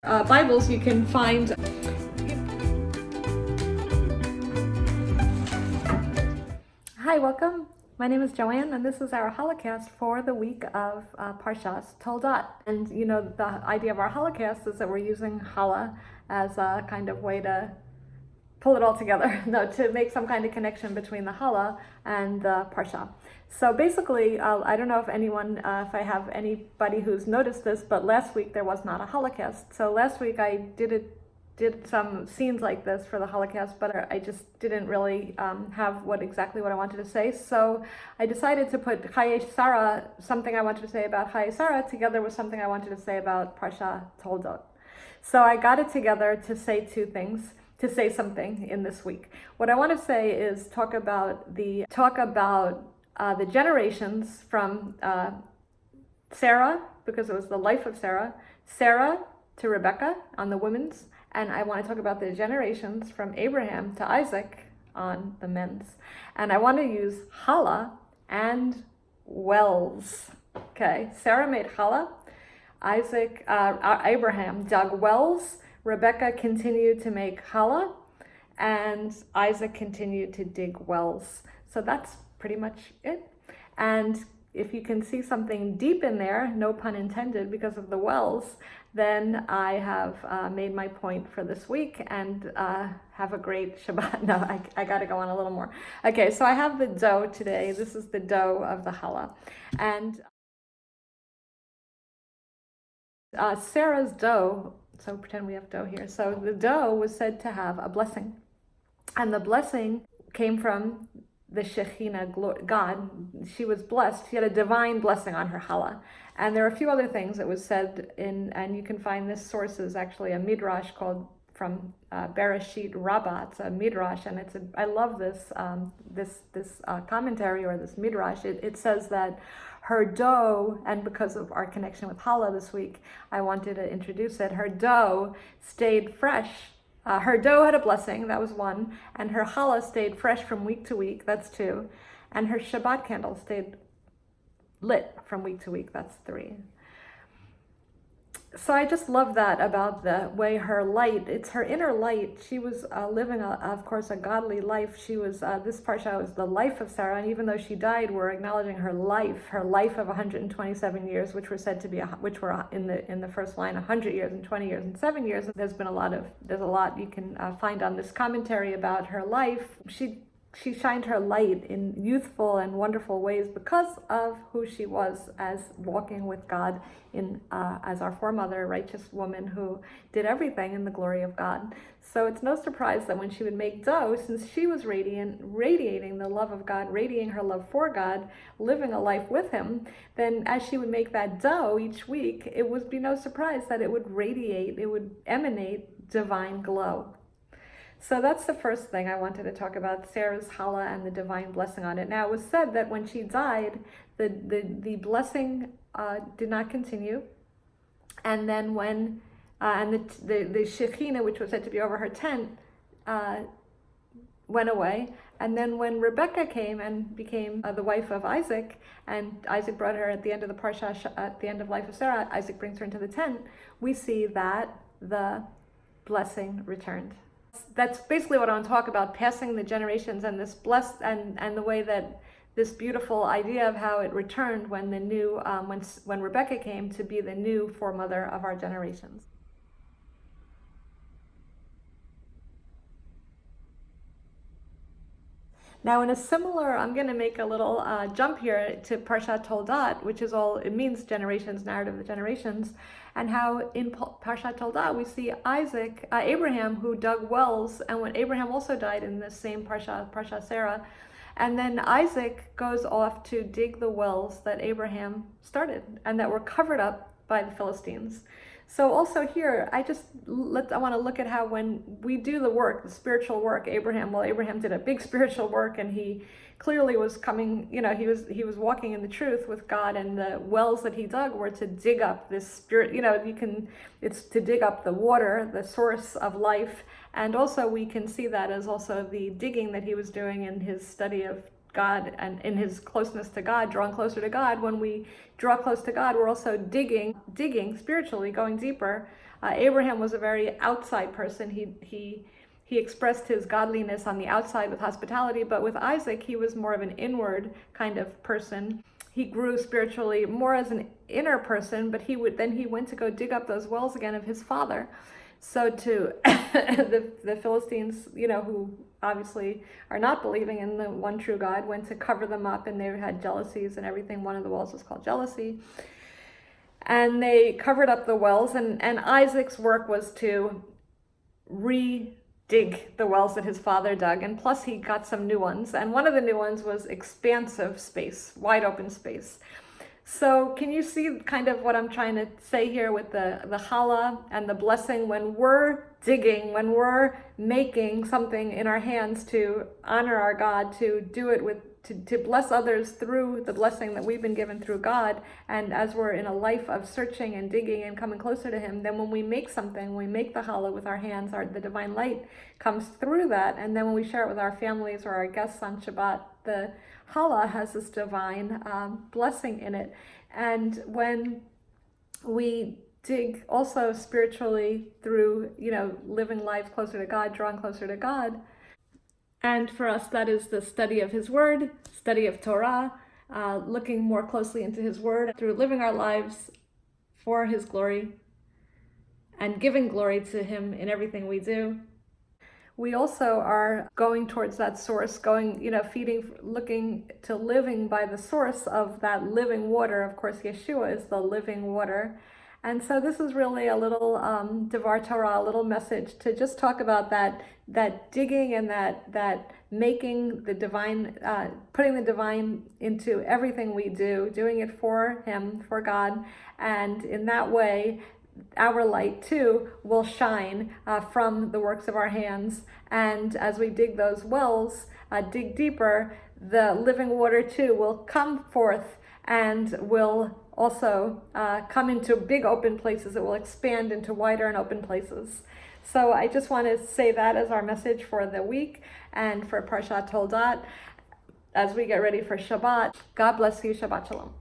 Bibles, you can find. Hi, welcome. My name is Joanne, and this is our Holocaust for the week of Parshas Toldot. And you know, the idea of our Holocaust is that we're using Challah as a kind of way to pull it all together, no, to make some kind of connection between the Challah and the Parsha. So basically, I don't know if if I have anybody who's noticed this, but last week there was not a Holocaust. So last week I did some scenes like this for the Holocaust, but I just didn't really have exactly what I wanted to say. So I decided to put Chayei Sarah, something I wanted to say about Chayei Sarah, together with something I wanted to say about Parsha Toldot. So I got it together to say two things, to say something in this week. What I want to say is talk about the generations from Sarah, because it was the life of Sarah to Rebecca on the women's, and I want to talk about the generations from Abraham to Isaac on the men's. And I want to use challah and wells. Okay, Sarah made challah, Abraham dug wells, Rebecca continued to make challah, and Isaac continued to dig wells. So that's pretty much it. And if you can see something deep in there, no pun intended, because of the wells, then I have made my point for this week, and have a great Shabbat. No, I got to go on a little more. Okay, so I have the dough today. This is the dough of the challah. And Sarah's dough, so pretend we have dough here. So the dough was said to have a blessing. And the blessing came from the Shekhinah, God. She was blessed. She had a divine blessing on her challah. And there are a few other things that was said in, and you can find this source is actually a midrash called from Bereshit Rabbah. It's a midrash, and I love this commentary or this midrash. It says that her dough, and because of our connection with challah this week, I wanted to introduce it. Her dough stayed fresh. Her dough had a blessing, that was one, and her challah stayed fresh from week to week, that's two, and her Shabbat candle stayed lit from week to week, that's three. So I just love that about the way her light, it's her inner light. She was living, of course, a godly life. She was, this parsha was the life of Sarah, and even though she died, we're acknowledging her life of 127 years, which were said to be, which were in the first line, 100 years and 20 years and 7 years. There's a lot you can find on this commentary about her life. She shined her light in youthful and wonderful ways because of who she was as walking with God as our foremother, a righteous woman who did everything in the glory of God. So it's no surprise that when she would make dough, since she was radiating the love of God, radiating her love for God, living a life with Him, then as she would make that dough each week, it would be no surprise that it would radiate, it would emanate divine glow. So that's the first thing I wanted to talk about, Sarah's challah and the divine blessing on it. Now, it was said that when she died, the blessing did not continue. And then when, and the Shekhinah, which was said to be over her tent, went away. And then when Rebecca came and became the wife of Isaac, and Isaac brought her at the end of the parsha, at the end of life of Sarah, Isaac brings her into the tent, we see that the blessing returned. That's basically what I want to talk about, passing the generations and this blessed and the way that this beautiful idea of how it returned when the new when Rebecca came to be the new foremother of our generations. Now, in a similar, I'm going to make a little jump here to Parshat Toldot, which is all, it means generations, narrative of the generations, and how in Parshat Toldot we see Abraham, who dug wells, and when Abraham also died in the same Parsha Sarah, and then Isaac goes off to dig the wells that Abraham started and that were covered up by the Philistines. So also here, I want to look at how when we do the work, the spiritual work, Abraham did a big spiritual work, and he clearly was coming, he was walking in the truth with God, and the wells that he dug were to dig up this spirit, it's to dig up the water, the source of life. And also we can see that as also the digging that he was doing in his study of God and in his closeness to God, drawing closer to God. When we draw close to God, we're also digging spiritually, going deeper Abraham was a very outside person. He expressed his godliness on the outside with hospitality, but with Isaac, he was more of an inward kind of person. He grew spiritually more as an inner person, but he went to go dig up those wells again of his father. So to the Philistines, who obviously are not believing in the one true God, went to cover them up, and they had jealousies and everything. One of the wells was called Jealousy. And they covered up the wells, and Isaac's work was to dig the wells that his father dug, and plus he got some new ones, and one of the new ones was expansive space, wide open space. So can you see kind of what I'm trying to say here with the challah and the blessing? When we're digging, when we're making something in our hands to honor our God, to do it to bless others through the blessing that we've been given through God, and as we're in a life of searching and digging and coming closer to Him, then when we make something, when we make the challah with our hands, the divine light comes through that, and then when we share it with our families or our guests on Shabbat, the challah has this divine blessing in it. And when we dig also spiritually through, living lives closer to God, drawing closer to God, and for us, that is the study of His Word, study of Torah, looking more closely into His Word through living our lives for His glory and giving glory to Him in everything we do. We also are going towards that source, looking to living by the source of that living water. Of course, Yeshua is the living water. And so this is really a little Devar Torah, a little message to just talk about that digging and that making the divine, putting the divine into everything we do, doing it for Him, for God. And in that way, our light too will shine from the works of our hands. And as we dig those wells, dig deeper, the living water too will come forth and will also come into big open places. It will expand into wider and open places. So I just want to say that as our message for the week and for Parshat Toldot as we get ready for Shabbat. God bless you. Shabbat Shalom.